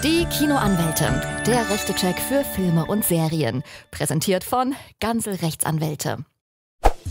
Die Kinoanwälte, der Rechtecheck für Filme und Serien. Präsentiert von Ganzel Rechtsanwälte.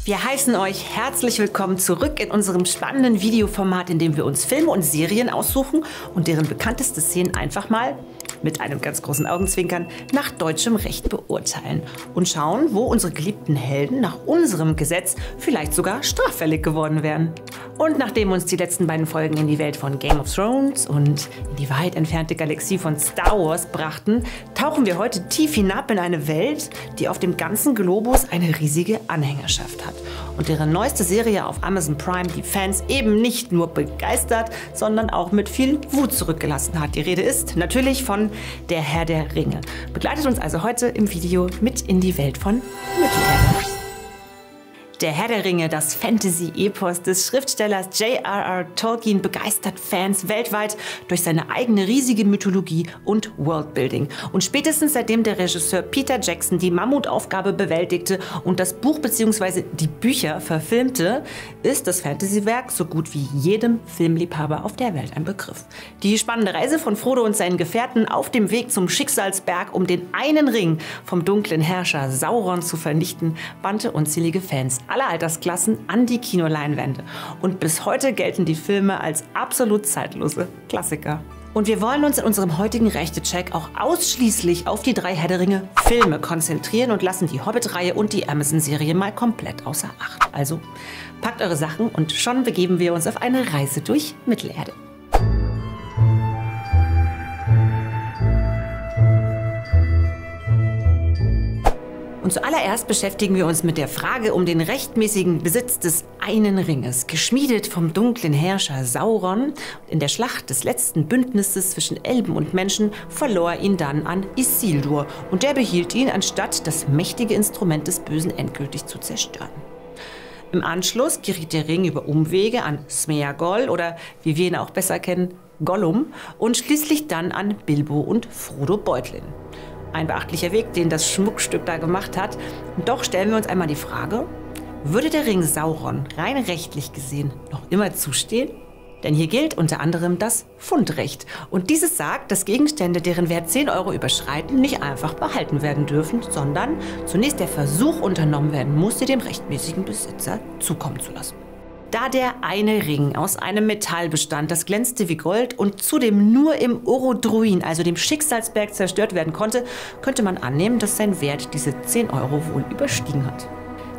Wir heißen euch herzlich willkommen zurück in unserem spannenden Videoformat, in dem wir uns Filme und Serien aussuchen und deren bekannteste Szenen einfach mal, mit einem ganz großen Augenzwinkern, nach deutschem Recht beurteilen und schauen, wo unsere geliebten Helden nach unserem Gesetz vielleicht sogar straffällig geworden wären. Und nachdem uns die letzten beiden Folgen in die Welt von Game of Thrones und in die weit entfernte Galaxie von Star Wars brachten, tauchen wir heute tief hinab in eine Welt, die auf dem ganzen Globus eine riesige Anhängerschaft hat und deren neueste Serie auf Amazon Prime die Fans eben nicht nur begeistert, sondern auch mit viel Wut zurückgelassen hat. Die Rede ist natürlich von Der Herr der Ringe. Begleitet uns also heute im Video mit in die Welt von Mittelerde. Der Herr der Ringe, das Fantasy-Epos des Schriftstellers J.R.R. Tolkien, begeistert Fans weltweit durch seine eigene riesige Mythologie und Worldbuilding. Und spätestens seitdem der Regisseur Peter Jackson die Mammutaufgabe bewältigte und das Buch bzw. die Bücher verfilmte, ist das Fantasy-Werk so gut wie jedem Filmliebhaber auf der Welt ein Begriff. Die spannende Reise von Frodo und seinen Gefährten auf dem Weg zum Schicksalsberg, um den einen Ring vom dunklen Herrscher Sauron zu vernichten, bannte unzählige Fans aller Altersklassen an die Kinoleinwände. Und bis heute gelten die Filme als absolut zeitlose Klassiker. Und wir wollen uns in unserem heutigen Rechtecheck auch ausschließlich auf die 3 Herr der Ringe Filme konzentrieren und lassen die Hobbit-Reihe und die Amazon-Serie mal komplett außer Acht. Also packt eure Sachen und schon begeben wir uns auf eine Reise durch Mittelerde. Und zuallererst beschäftigen wir uns mit der Frage um den rechtmäßigen Besitz des einen Ringes, geschmiedet vom dunklen Herrscher Sauron. In der Schlacht des letzten Bündnisses zwischen Elben und Menschen verlor ihn dann an Isildur und der behielt ihn, anstatt das mächtige Instrument des Bösen endgültig zu zerstören. Im Anschluss geriet der Ring über Umwege an Smeagol oder, wie wir ihn auch besser kennen, Gollum und schließlich dann an Bilbo und Frodo Beutlin. Ein beachtlicher Weg, den das Schmuckstück da gemacht hat. Und doch stellen wir uns einmal die Frage, würde der Ring Sauron rein rechtlich gesehen noch immer zustehen? Denn hier gilt unter anderem das Fundrecht. Und dieses sagt, dass Gegenstände, deren Wert 10 Euro überschreiten, nicht einfach behalten werden dürfen, sondern zunächst der Versuch unternommen werden muss, sie dem rechtmäßigen Besitzer zukommen zu lassen. Da der eine Ring aus einem Metall bestand, das glänzte wie Gold und zudem nur im Orodruin, also dem Schicksalsberg, zerstört werden konnte, könnte man annehmen, dass sein Wert diese 10 Euro wohl überstiegen hat.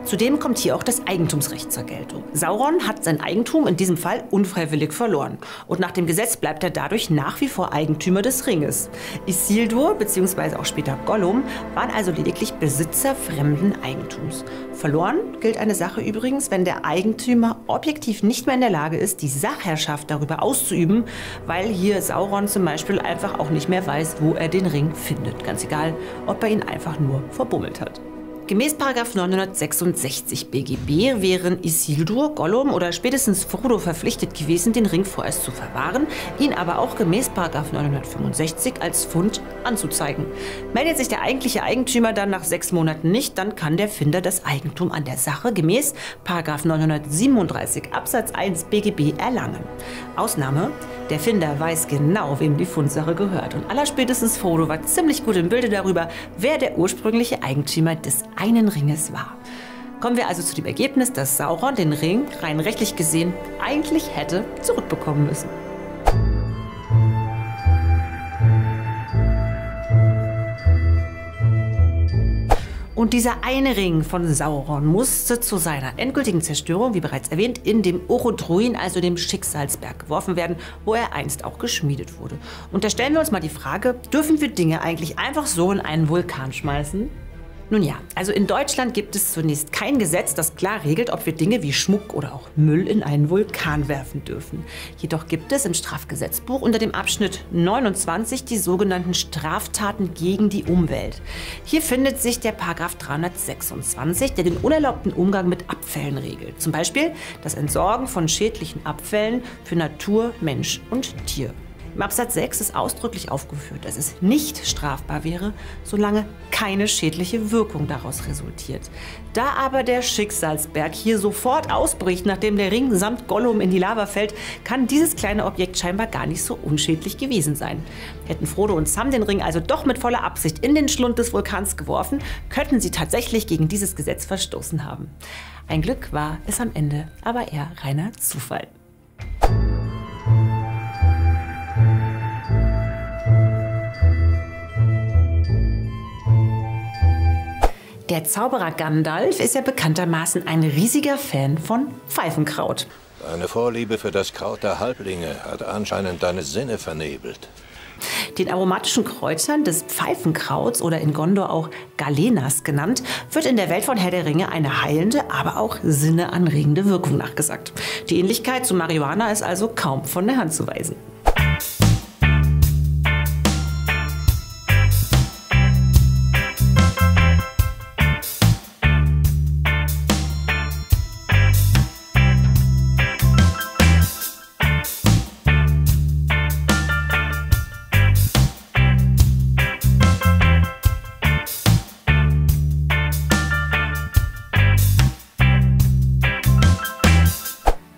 Zudem kommt hier auch das Eigentumsrecht zur Geltung. Sauron hat sein Eigentum in diesem Fall unfreiwillig verloren. Und nach dem Gesetz bleibt er dadurch nach wie vor Eigentümer des Ringes. Isildur bzw. auch später Gollum waren also lediglich Besitzer fremden Eigentums. Verloren gilt eine Sache übrigens, wenn der Eigentümer objektiv nicht mehr in der Lage ist, die Sachherrschaft darüber auszuüben, weil hier Sauron zum Beispiel einfach auch nicht mehr weiß, wo er den Ring findet. Ganz egal, ob er ihn einfach nur verbummelt hat. Gemäß § 966 BGB wären Isildur, Gollum oder spätestens Frodo verpflichtet gewesen, den Ring vorerst zu verwahren, ihn aber auch gemäß § 965 als Fund anzuzeigen. Meldet sich der eigentliche Eigentümer dann nach 6 Monaten nicht, dann kann der Finder das Eigentum an der Sache gemäß § 937 Absatz 1 BGB erlangen. Ausnahme: Der Finder weiß genau, wem die Fundsache gehört. Und allerspätestens Frodo war ziemlich gut im Bilde darüber, wer der ursprüngliche Eigentümer des einen Ringes war. Kommen wir also zu dem Ergebnis, dass Sauron den Ring rein rechtlich gesehen eigentlich hätte zurückbekommen müssen. Und dieser eine Ring von Sauron musste zu seiner endgültigen Zerstörung, wie bereits erwähnt, in dem Orodruin, also dem Schicksalsberg, geworfen werden, wo er einst auch geschmiedet wurde. Und da stellen wir uns mal die Frage, dürfen wir Dinge eigentlich einfach so in einen Vulkan schmeißen? Nun ja, also in Deutschland gibt es zunächst kein Gesetz, das klar regelt, ob wir Dinge wie Schmuck oder auch Müll in einen Vulkan werfen dürfen. Jedoch gibt es im Strafgesetzbuch unter dem Abschnitt 29 die sogenannten Straftaten gegen die Umwelt. Hier findet sich der § 326, der den unerlaubten Umgang mit Abfällen regelt. Zum Beispiel das Entsorgen von schädlichen Abfällen für Natur, Mensch und Tier. Im Absatz 6 ist ausdrücklich aufgeführt, dass es nicht strafbar wäre, solange keine schädliche Wirkung daraus resultiert. Da aber der Schicksalsberg hier sofort ausbricht, nachdem der Ring samt Gollum in die Lava fällt, kann dieses kleine Objekt scheinbar gar nicht so unschädlich gewesen sein. Hätten Frodo und Sam den Ring also doch mit voller Absicht in den Schlund des Vulkans geworfen, könnten sie tatsächlich gegen dieses Gesetz verstoßen haben. Ein Glück war es am Ende, aber eher reiner Zufall. Der Zauberer Gandalf ist ja bekanntermaßen ein riesiger Fan von Pfeifenkraut. Deine Vorliebe für das Kraut der Halblinge hat anscheinend deine Sinne vernebelt. Den aromatischen Kräutern des Pfeifenkrauts oder in Gondor auch Galenas genannt, wird in der Welt von Herr der Ringe eine heilende, aber auch sinneanregende Wirkung nachgesagt. Die Ähnlichkeit zu Marihuana ist also kaum von der Hand zu weisen.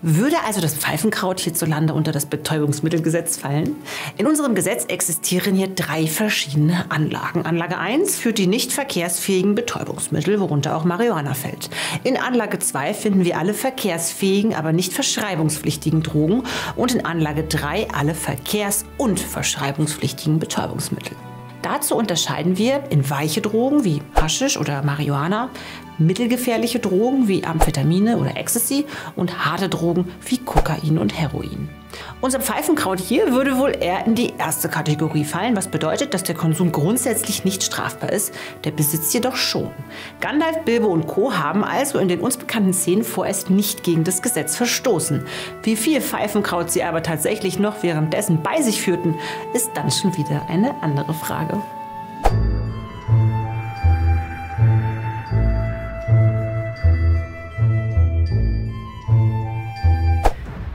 Würde also das Pfeifenkraut hierzulande unter das Betäubungsmittelgesetz fallen? In unserem Gesetz existieren hier 3 verschiedene Anlagen. Anlage 1 führt die nicht verkehrsfähigen Betäubungsmittel, worunter auch Marihuana fällt. In Anlage 2 finden wir alle verkehrsfähigen, aber nicht verschreibungspflichtigen Drogen und in Anlage 3 alle verkehrs- und verschreibungspflichtigen Betäubungsmittel. Dazu unterscheiden wir in weiche Drogen wie Haschisch oder Marihuana, mittelgefährliche Drogen wie Amphetamine oder Ecstasy und harte Drogen wie Kokain und Heroin. Unser Pfeifenkraut hier würde wohl eher in die erste Kategorie fallen, was bedeutet, dass der Konsum grundsätzlich nicht strafbar ist, der Besitz jedoch schon. Gandalf, Bilbo und Co. haben also in den uns bekannten Szenen vorerst nicht gegen das Gesetz verstoßen. Wie viel Pfeifenkraut sie aber tatsächlich noch währenddessen bei sich führten, ist dann schon wieder eine andere Frage.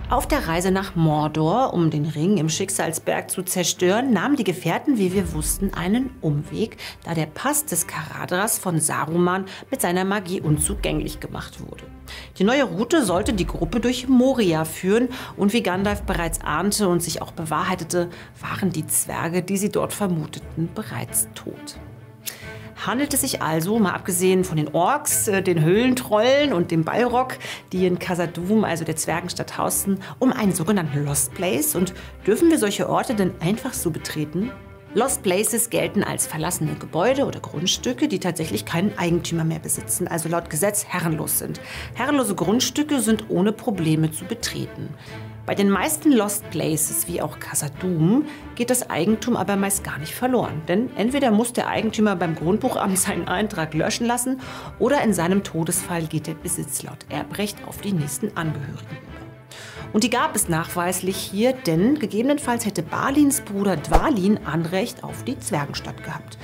Auf der Reise nach Mordor, um den Ring im Schicksalsberg zu zerstören, nahmen die Gefährten, wie wir wussten, einen Umweg, da der Pass des Caradhras von Saruman mit seiner Magie unzugänglich gemacht wurde. Die neue Route sollte die Gruppe durch Moria führen und wie Gandalf bereits ahnte und sich auch bewahrheitete, waren die Zwerge, die sie dort vermuteten, bereits tot. Handelt es sich also, mal abgesehen von den Orks, den Höhlentrollen und dem Balrog, die in Khazad-dûm, also der Zwergenstadt, hausten, um einen sogenannten Lost Place? Und dürfen wir solche Orte denn einfach so betreten? Lost Places gelten als verlassene Gebäude oder Grundstücke, die tatsächlich keinen Eigentümer mehr besitzen, also laut Gesetz herrenlos sind. Herrenlose Grundstücke sind ohne Probleme zu betreten. Bei den meisten Lost Places, wie auch Khazad-dûm, geht das Eigentum aber meist gar nicht verloren. Denn entweder muss der Eigentümer beim Grundbuchamt seinen Eintrag löschen lassen oder in seinem Todesfall geht der Besitz laut Erbrecht auf die nächsten Angehörigen über. Und die gab es nachweislich hier, denn gegebenenfalls hätte Balins Bruder Dwalin Anrecht auf die Zwergenstadt gehabt.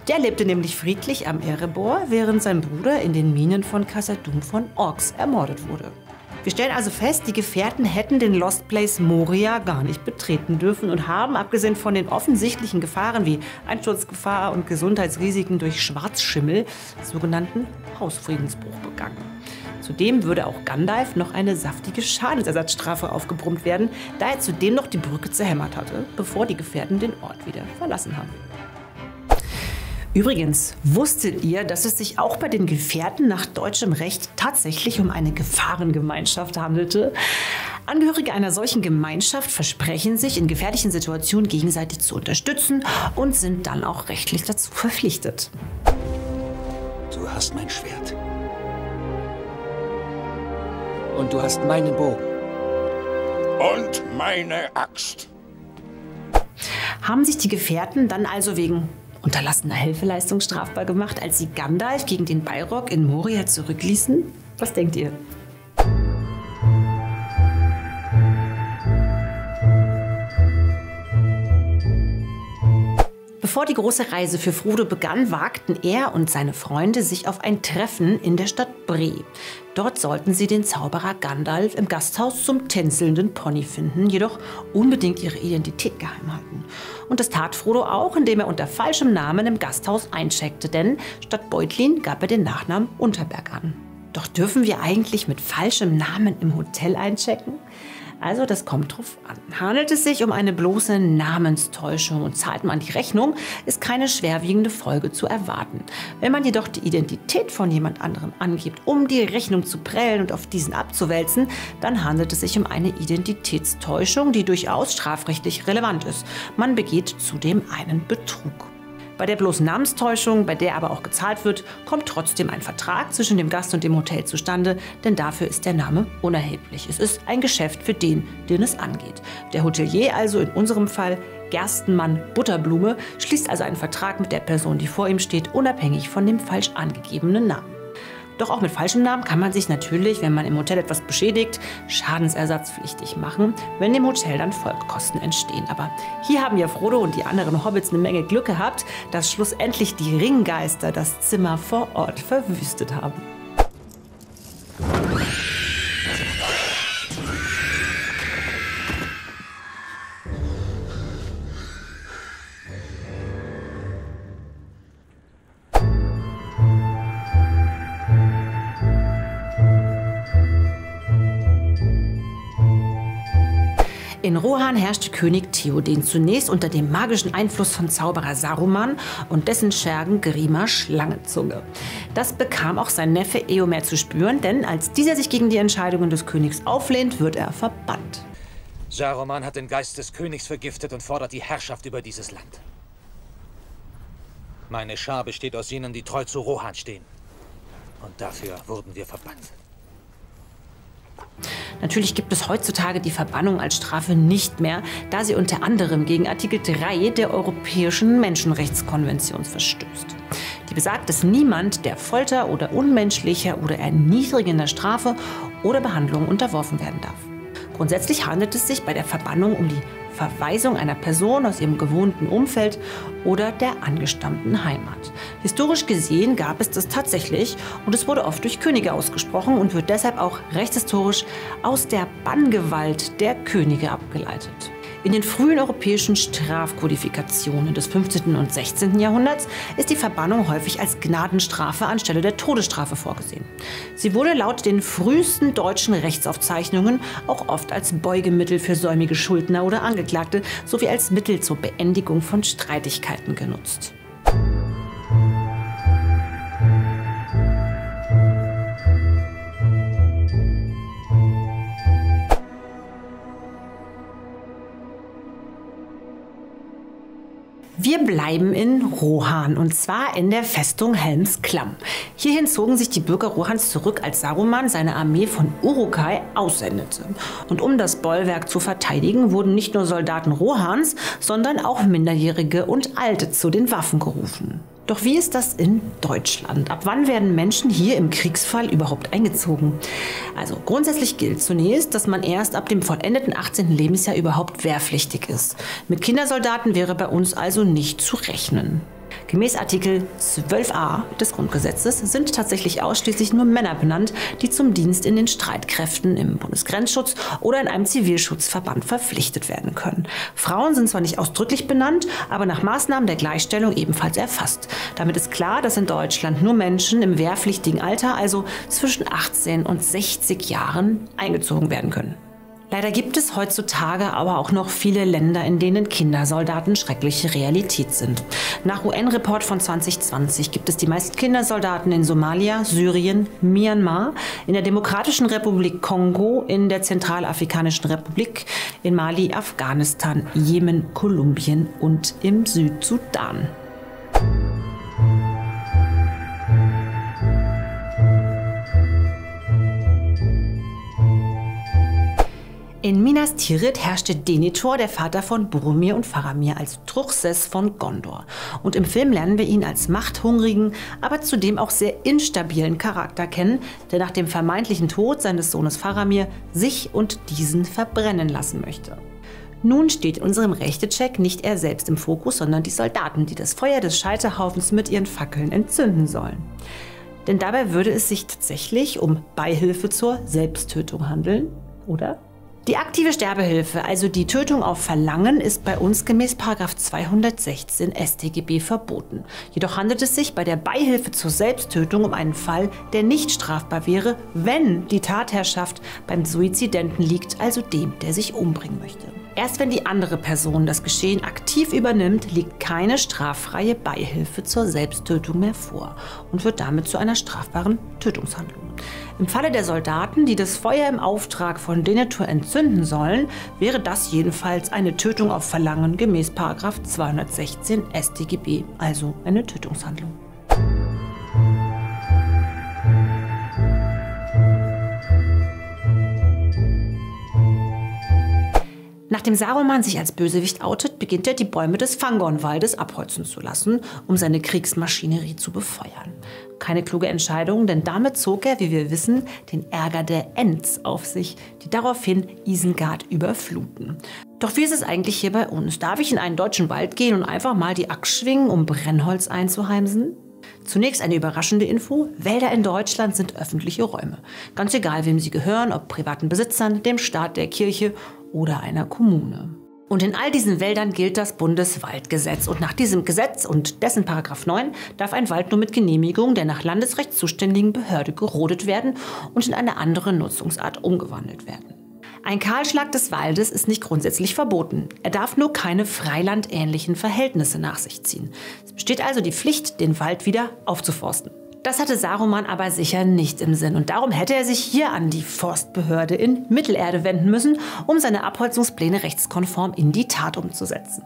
Der lebte nämlich friedlich am Erebor, während sein Bruder in den Minen von Khazad-dûm von Orks ermordet wurde. Wir stellen also fest, die Gefährten hätten den Lost Place Moria gar nicht betreten dürfen und haben, abgesehen von den offensichtlichen Gefahren wie Einsturzgefahr und Gesundheitsrisiken durch Schwarzschimmel, sogenannten Hausfriedensbruch begangen. Zudem würde auch Gandalf noch eine saftige Schadensersatzstrafe aufgebrummt werden, da er zudem noch die Brücke zerhämmert hatte, bevor die Gefährten den Ort wieder verlassen haben. Übrigens, wusstet ihr, dass es sich auch bei den Gefährten nach deutschem Recht tatsächlich um eine Gefahrengemeinschaft handelte? Angehörige einer solchen Gemeinschaft versprechen sich, in gefährlichen Situationen gegenseitig zu unterstützen und sind dann auch rechtlich dazu verpflichtet. Du hast mein Schwert. Und du hast meinen Bogen. Und meine Axt. Haben sich die Gefährten dann also wegen unterlassener Hilfeleistung strafbar gemacht, als sie Gandalf gegen den Balrog in Moria zurückließen? Was denkt ihr? Bevor die große Reise für Frodo begann, wagten er und seine Freunde sich auf ein Treffen in der Stadt Bree. Dort sollten sie den Zauberer Gandalf im Gasthaus zum tänzelnden Pony finden, jedoch unbedingt ihre Identität geheim halten. Und das tat Frodo auch, indem er unter falschem Namen im Gasthaus eincheckte, denn statt Beutlin gab er den Nachnamen Unterberg an. Doch dürfen wir eigentlich mit falschem Namen im Hotel einchecken? Also das kommt drauf an. Handelt es sich um eine bloße Namenstäuschung und zahlt man die Rechnung, ist keine schwerwiegende Folge zu erwarten. Wenn man jedoch die Identität von jemand anderem angibt, um die Rechnung zu prellen und auf diesen abzuwälzen, dann handelt es sich um eine Identitätstäuschung, die durchaus strafrechtlich relevant ist. Man begeht zudem einen Betrug. Bei der bloßen Namenstäuschung, bei der aber auch gezahlt wird, kommt trotzdem ein Vertrag zwischen dem Gast und dem Hotel zustande, denn dafür ist der Name unerheblich. Es ist ein Geschäft für den es angeht. Der Hotelier, also in unserem Fall Gerstenmann Butterblume, schließt also einen Vertrag mit der Person, die vor ihm steht, unabhängig von dem falsch angegebenen Namen. Doch auch mit falschem Namen kann man sich natürlich, wenn man im Hotel etwas beschädigt, schadensersatzpflichtig machen, wenn dem Hotel dann Folgekosten entstehen. Aber hier haben ja Frodo und die anderen Hobbits eine Menge Glück gehabt, dass schlussendlich die Ringgeister das Zimmer vor Ort verwüstet haben. In Rohan herrschte König Theoden zunächst unter dem magischen Einfluss von Zauberer Saruman und dessen Schergen Grima Schlangenzunge. Das bekam auch sein Neffe Eomer zu spüren, denn als dieser sich gegen die Entscheidungen des Königs auflehnt, wird er verbannt. Saruman hat den Geist des Königs vergiftet und fordert die Herrschaft über dieses Land. Meine Schar besteht aus jenen, die treu zu Rohan stehen. Und dafür wurden wir verbannt. Natürlich gibt es heutzutage die Verbannung als Strafe nicht mehr, da sie unter anderem gegen Artikel 3 der Europäischen Menschenrechtskonvention verstößt. Die besagt, dass niemand der Folter oder unmenschlicher oder erniedrigender Strafe oder Behandlung unterworfen werden darf. Grundsätzlich handelt es sich bei der Verbannung um die Verweisung einer Person aus ihrem gewohnten Umfeld oder der angestammten Heimat. Historisch gesehen gab es das tatsächlich und es wurde oft durch Könige ausgesprochen und wird deshalb auch rechtshistorisch aus der Banngewalt der Könige abgeleitet. In den frühen europäischen Strafkodifikationen des 15. und 16. Jahrhunderts ist die Verbannung häufig als Gnadenstrafe anstelle der Todesstrafe vorgesehen. Sie wurde laut den frühesten deutschen Rechtsaufzeichnungen auch oft als Beugemittel für säumige Schuldner oder Angeklagte sowie als Mittel zur Beendigung von Streitigkeiten genutzt. Wir bleiben in Rohan und zwar in der Festung Helms Klamm. Hierhin zogen sich die Bürger Rohans zurück, als Saruman seine Armee von Uruk-hai aussendete. Und um das Bollwerk zu verteidigen, wurden nicht nur Soldaten Rohans, sondern auch Minderjährige und Alte zu den Waffen gerufen. Doch wie ist das in Deutschland? Ab wann werden Menschen hier im Kriegsfall überhaupt eingezogen? Also grundsätzlich gilt zunächst, dass man erst ab dem vollendeten 18. Lebensjahr überhaupt wehrpflichtig ist. Mit Kindersoldaten wäre bei uns also nicht zu rechnen. Gemäß Artikel 12a des Grundgesetzes sind tatsächlich ausschließlich nur Männer benannt, die zum Dienst in den Streitkräften im Bundesgrenzschutz oder in einem Zivilschutzverband verpflichtet werden können. Frauen sind zwar nicht ausdrücklich benannt, aber nach Maßnahmen der Gleichstellung ebenfalls erfasst. Damit ist klar, dass in Deutschland nur Menschen im wehrpflichtigen Alter, also zwischen 18 und 60 Jahren, eingezogen werden können. Leider gibt es heutzutage aber auch noch viele Länder, in denen Kindersoldaten schreckliche Realität sind. Nach UN-Report von 2020 gibt es die meisten Kindersoldaten in Somalia, Syrien, Myanmar, in der Demokratischen Republik Kongo, in der Zentralafrikanischen Republik, in Mali, Afghanistan, Jemen, Kolumbien und im Südsudan. In Minas Tirith herrschte Denethor, der Vater von Boromir und Faramir, als Truchsess von Gondor. Und im Film lernen wir ihn als machthungrigen, aber zudem auch sehr instabilen Charakter kennen, der nach dem vermeintlichen Tod seines Sohnes Faramir sich und diesen verbrennen lassen möchte. Nun steht in unserem Rechtecheck nicht er selbst im Fokus, sondern die Soldaten, die das Feuer des Scheiterhaufens mit ihren Fackeln entzünden sollen. Denn dabei würde es sich tatsächlich um Beihilfe zur Selbsttötung handeln, oder? Die aktive Sterbehilfe, also die Tötung auf Verlangen, ist bei uns gemäß § 216 StGB verboten. Jedoch handelt es sich bei der Beihilfe zur Selbsttötung um einen Fall, der nicht strafbar wäre, wenn die Tatherrschaft beim Suizidenten liegt, also dem, der sich umbringen möchte. Erst wenn die andere Person das Geschehen aktiv übernimmt, liegt keine straffreie Beihilfe zur Selbsttötung mehr vor und wird damit zu einer strafbaren Tötungshandlung. Im Falle der Soldaten, die das Feuer im Auftrag von Denethor entzünden sollen, wäre das jedenfalls eine Tötung auf Verlangen gemäß § 216 StGB, also eine Tötungshandlung. Nachdem Saruman sich als Bösewicht outet, beginnt er, die Bäume des Fangornwaldes abholzen zu lassen, um seine Kriegsmaschinerie zu befeuern. Keine kluge Entscheidung, denn damit zog er, wie wir wissen, den Ärger der Ents auf sich, die daraufhin Isengard überfluten. Doch wie ist es eigentlich hier bei uns? Darf ich in einen deutschen Wald gehen und einfach mal die Axt schwingen, um Brennholz einzuheimsen? Zunächst eine überraschende Info: Wälder in Deutschland sind öffentliche Räume. Ganz egal, wem sie gehören, ob privaten Besitzern, dem Staat, der Kirche oder einer Kommune. Und in all diesen Wäldern gilt das Bundeswaldgesetz. Und nach diesem Gesetz und dessen § 9 darf ein Wald nur mit Genehmigung der nach Landesrecht zuständigen Behörde gerodet werden und in eine andere Nutzungsart umgewandelt werden. Ein Kahlschlag des Waldes ist nicht grundsätzlich verboten. Er darf nur keine freilandähnlichen Verhältnisse nach sich ziehen. Es besteht also die Pflicht, den Wald wieder aufzuforsten. Das hatte Saruman aber sicher nicht im Sinn und darum hätte er sich hier an die Forstbehörde in Mittelerde wenden müssen, um seine Abholzungspläne rechtskonform in die Tat umzusetzen.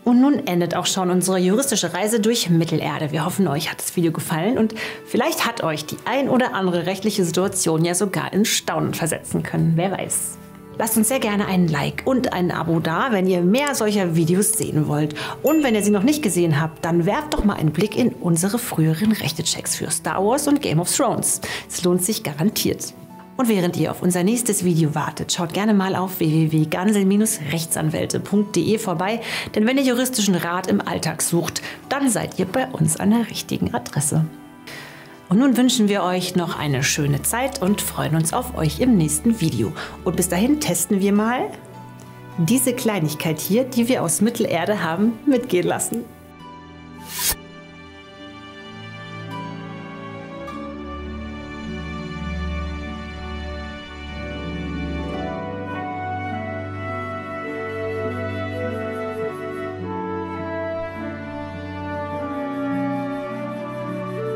Und nun endet auch schon unsere juristische Reise durch Mittelerde. Wir hoffen, euch hat das Video gefallen und vielleicht hat euch die ein oder andere rechtliche Situation ja sogar in Staunen versetzen können. Wer weiß. Lasst uns sehr gerne einen Like und ein Abo da, wenn ihr mehr solcher Videos sehen wollt. Und wenn ihr sie noch nicht gesehen habt, dann werft doch mal einen Blick in unsere früheren Rechtechecks für Star Wars und Game of Thrones. Es lohnt sich garantiert. Und während ihr auf unser nächstes Video wartet, schaut gerne mal auf www.gansel-rechtsanwälte.de vorbei, denn wenn ihr juristischen Rat im Alltag sucht, dann seid ihr bei uns an der richtigen Adresse. Und nun wünschen wir euch noch eine schöne Zeit und freuen uns auf euch im nächsten Video. Und bis dahin testen wir mal diese Kleinigkeit hier, die wir aus Mittelerde haben mitgehen lassen.